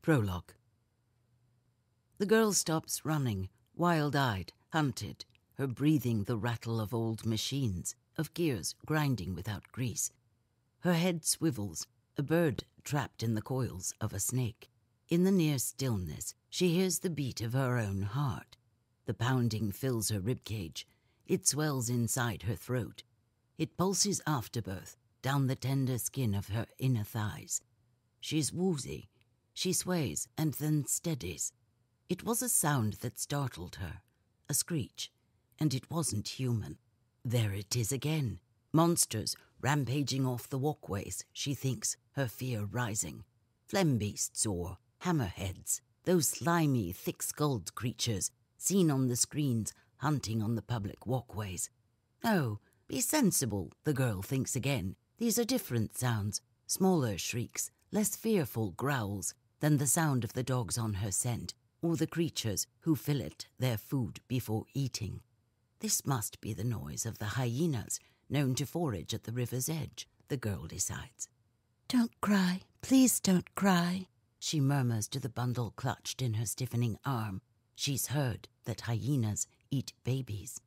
Prologue. The girl stops running, wild-eyed, hunted, her breathing the rattle of old machines, of gears grinding without grease. Her head swivels, a bird trapped in the coils of a snake. In the near stillness, she hears the beat of her own heart. The pounding fills her ribcage. It swells inside her throat. It pulses afterbirth down the tender skin of her inner thighs. She's woozy. She sways and then steadies. It was a sound that startled her, a screech, and it wasn't human. There it is again. Monsters rampaging off the walkways, she thinks, her fear rising. Phlegm beasts or hammerheads, those slimy, thick-skulled creatures seen on the screens hunting on the public walkways. Oh, be sensible, the girl thinks again. These are different sounds, smaller shrieks, less fearful growls than the sound of the dogs on her scent, or the creatures who fillet their food before eating. This must be the noise of the hyenas known to forage at the river's edge, the girl decides. "Don't cry, please don't cry," she murmurs to the bundle clutched in her stiffening arm. She's heard that hyenas eat babies.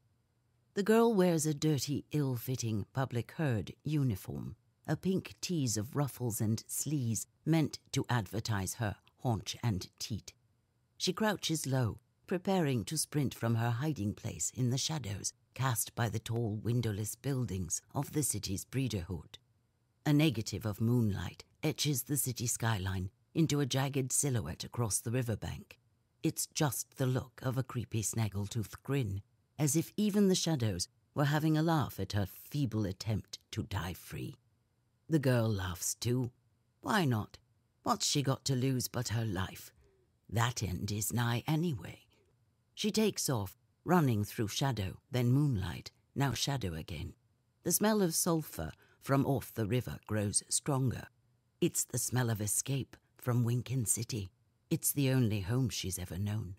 The girl wears a dirty, ill-fitting public herd uniform, a pink tease of ruffles and sleeves meant to advertise her haunch and teat. She crouches low, preparing to sprint from her hiding place in the shadows cast by the tall, windowless buildings of the city's breederhood. A negative of moonlight etches the city skyline into a jagged silhouette across the riverbank. It's just the look of a creepy snaggletooth grin, as if even the shadows were having a laugh at her feeble attempt to die free. The girl laughs too. Why not? What's she got to lose but her life? That end is nigh anyway. She takes off, running through shadow, then moonlight, now shadow again. The smell of sulphur from off the river grows stronger. It's the smell of escape from Winkin City. It's the only home she's ever known.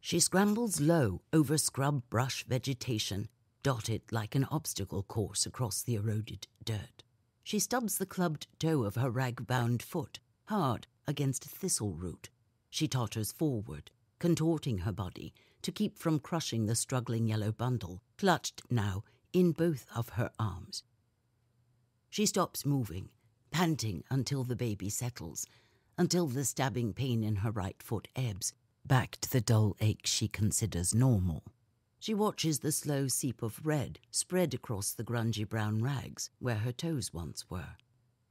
She scrambles low over scrub brush vegetation, dotted like an obstacle course across the eroded dirt. She stubs the clubbed toe of her rag-bound foot hard against a thistle root. She totters forward, contorting her body to keep from crushing the struggling yellow bundle, clutched now in both of her arms. She stops moving, panting until the baby settles, until the stabbing pain in her right foot ebbs, back to the dull ache she considers normal. She watches the slow seep of red spread across the grungy brown rags where her toes once were.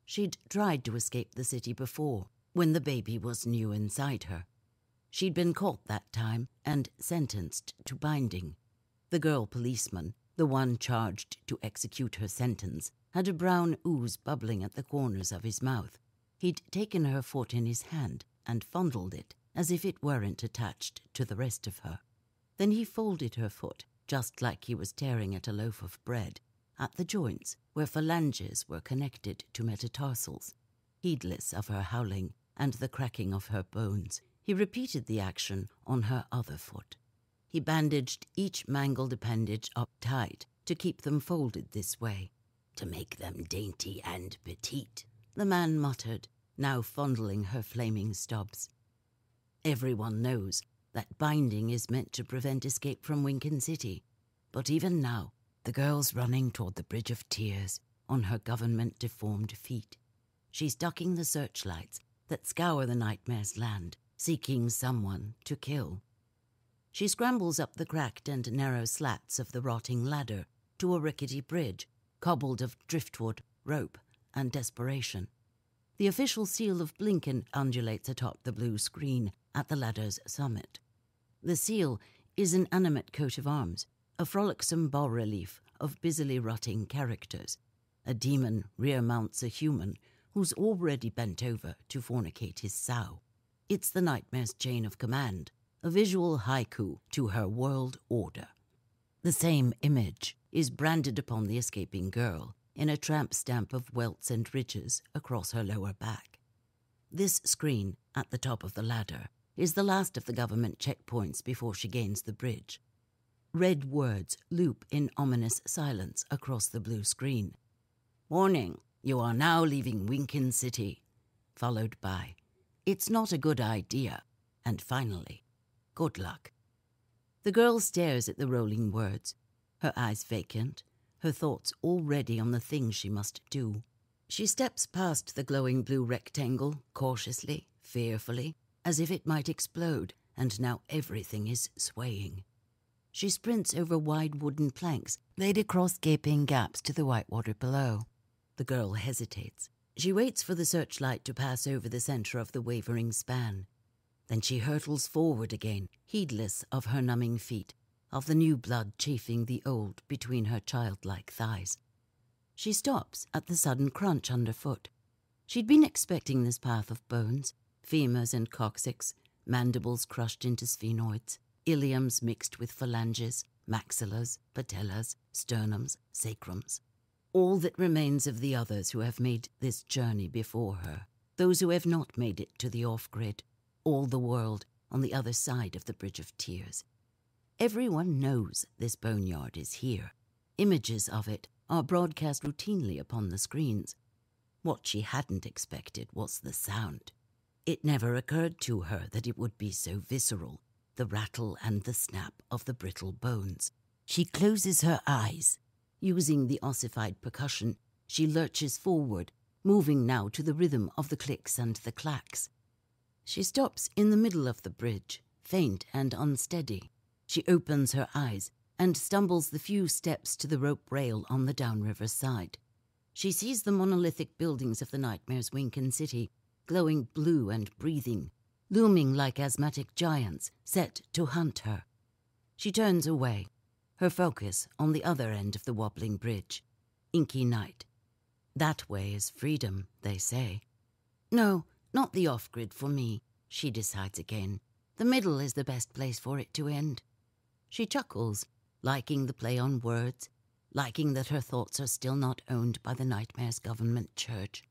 She'd tried to escape the city before, when the baby was new inside her. She'd been caught that time and sentenced to binding. The girl policeman, the one charged to execute her sentence, had a brown ooze bubbling at the corners of his mouth. He'd taken her foot in his hand and fondled it as if it weren't attached to the rest of her. Then he folded her foot, just like he was tearing at a loaf of bread, at the joints where phalanges were connected to metatarsals. Heedless of her howling and the cracking of her bones, he repeated the action on her other foot. He bandaged each mangled appendage up tight to keep them folded this way, to make them dainty and petite, the man muttered, now fondling her flaming stubs. Everyone knows that binding is meant to prevent escape from Winkin City, but even now, the girl's running toward the Bridge of Tears on her government-deformed feet. She's ducking the searchlights that scour the nightmare's land, seeking someone to kill. She scrambles up the cracked and narrow slats of the rotting ladder to a rickety bridge, cobbled of driftwood, rope, and desperation. The official seal of Blinken undulates atop the blue screen at the ladder's summit. The seal is an animate coat of arms, a frolicsome bas-relief of busily rotting characters. A demon rear-mounts a human who's already bent over to fornicate his sow. It's the nightmare's chain of command, a visual haiku to her world order. The same image is branded upon the escaping girl in a tramp stamp of welts and ridges across her lower back. This screen, at the top of the ladder, is the last of the government checkpoints before she gains the bridge. Red words loop in ominous silence across the blue screen. "Warning, you are now leaving Winkin City," followed by, It's not a good idea. And finally, good luck. The girl stares at the rolling words, her eyes vacant, her thoughts already on the things she must do. She steps past the glowing blue rectangle, cautiously, fearfully, as if it might explode, and now everything is swaying. She sprints over wide wooden planks laid across gaping gaps to the whitewater below. The girl hesitates. She waits for the searchlight to pass over the center of the wavering span. Then she hurtles forward again, heedless of her numbing feet, of the new blood chafing the old between her childlike thighs. She stops at the sudden crunch underfoot. She'd been expecting this path of bones, femurs and coccyx, mandibles crushed into sphenoids, iliums mixed with phalanges, maxillas, patellas, sternums, sacrums. All that remains of the others who have made this journey before her, those who have not made it to the off-grid, all the world on the other side of the Bridge of Tears. Everyone knows this boneyard is here. Images of it are broadcast routinely upon the screens. What she hadn't expected was the sound. It never occurred to her that it would be so visceral, the rattle and the snap of the brittle bones. She closes her eyes. Using the ossified percussion, she lurches forward, moving now to the rhythm of the clicks and the clacks. She stops in the middle of the bridge, faint and unsteady. She opens her eyes and stumbles the few steps to the rope rail on the downriver side. She sees the monolithic buildings of the Nightmare's Winkin City, glowing blue and breathing, looming like asthmatic giants set to hunt her. She turns away, her focus on the other end of the wobbling bridge. Inky night. That way is freedom, they say. No, not the off-grid for me, she decides again. The middle is the best place for it to end. She chuckles, liking the play on words, liking that her thoughts are still not owned by the Nightmare's government church.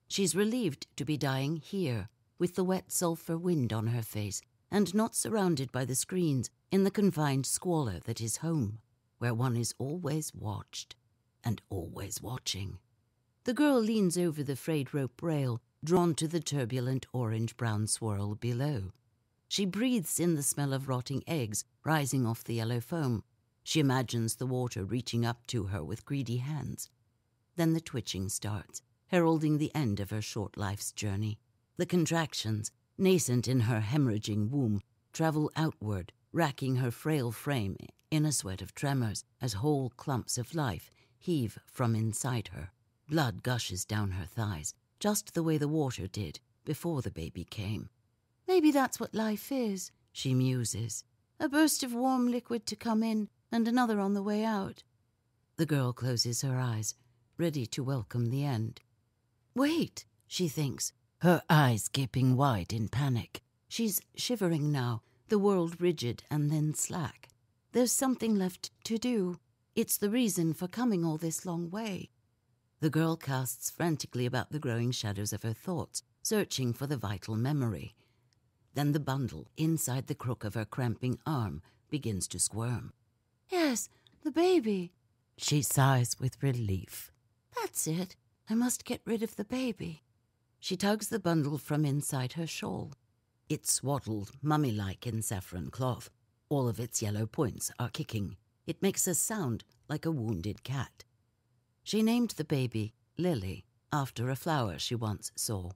She's relieved to be dying here, with the wet sulphur wind on her face, and not surrounded by the screens in the confined squalor that is home, where one is always watched, and always watching. The girl leans over the frayed rope rail, drawn to the turbulent orange-brown swirl below. She breathes in the smell of rotting eggs rising off the yellow foam. She imagines the water reaching up to her with greedy hands. Then the twitching starts, heralding the end of her short life's journey. The contractions, nascent in her hemorrhaging womb, travel outward, racking her frail frame in a sweat of tremors as whole clumps of life heave from inside her. Blood gushes down her thighs, just the way the water did before the baby came. Maybe that's what life is, she muses. A burst of warm liquid to come in and another on the way out. The girl closes her eyes, ready to welcome the end. Wait, she thinks, her eyes gaping wide in panic. She's shivering now, the world rigid and then slack. There's something left to do. It's the reason for coming all this long way. The girl casts frantically about the growing shadows of her thoughts, searching for the vital memory. Then the bundle inside the crook of her cramping arm begins to squirm. Yes, the baby. She sighs with relief. That's it. I must get rid of the baby. She tugs the bundle from inside her shawl. It's swaddled, mummy-like in saffron cloth. All of its yellow points are kicking. It makes a sound like a wounded cat. She named the baby Lily, after a flower she once saw.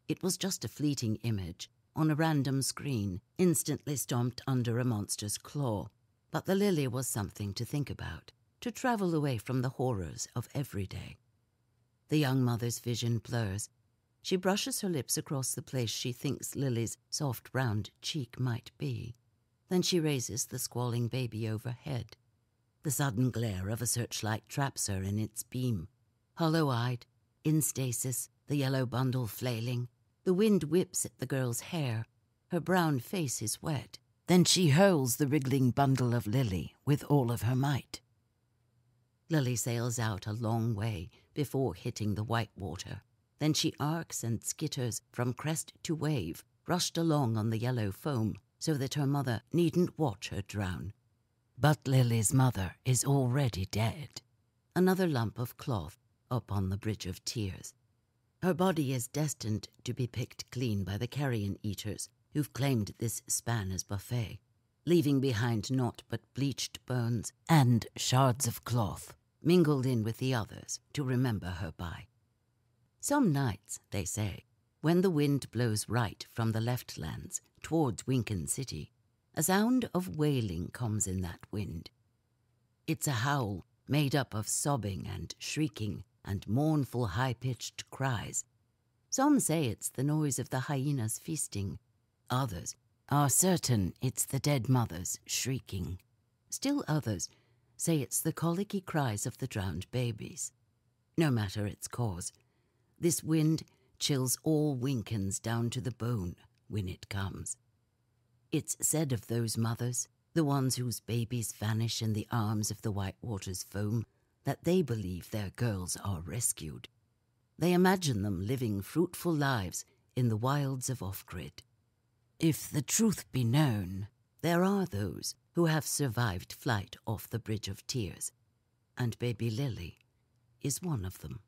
It was just a fleeting image, on a random screen, instantly stomped under a monster's claw. But the lily was something to think about, to travel away from the horrors of every day. The young mother's vision blurs. She brushes her lips across the place she thinks Lily's soft round cheek might be. Then she raises the squalling baby overhead. The sudden glare of a searchlight traps her in its beam. Hollow-eyed, in stasis, the yellow bundle flailing. The wind whips at the girl's hair. Her brown face is wet. Then she hurls the wriggling bundle of Lily with all of her might. Lily sails out a long way before hitting the white water. Then she arcs and skitters from crest to wave, rushed along on the yellow foam so that her mother needn't watch her drown. But Lily's mother is already dead. Another lump of cloth up on the Bridge of Tears. Her body is destined to be picked clean by the carrion eaters who've claimed this span as buffet, leaving behind naught but bleached bones and shards of cloth, mingled in with the others to remember her by. Some nights, they say, when the wind blows right from the left lands towards Winken City, a sound of wailing comes in that wind. It's a howl made up of sobbing and shrieking and mournful high-pitched cries. Some say it's the noise of the hyenas feasting. Others are certain it's the dead mothers shrieking. Still others say it's the colicky cries of the drowned babies. No matter its cause, this wind chills all Winkens down to the bone when it comes. It's said of those mothers, the ones whose babies vanish in the arms of the Whitewater's foam, that they believe their girls are rescued. They imagine them living fruitful lives in the wilds of Off-Grid. If the truth be known, there are those who have survived flight off the Bridge of Tears, and baby Lily is one of them.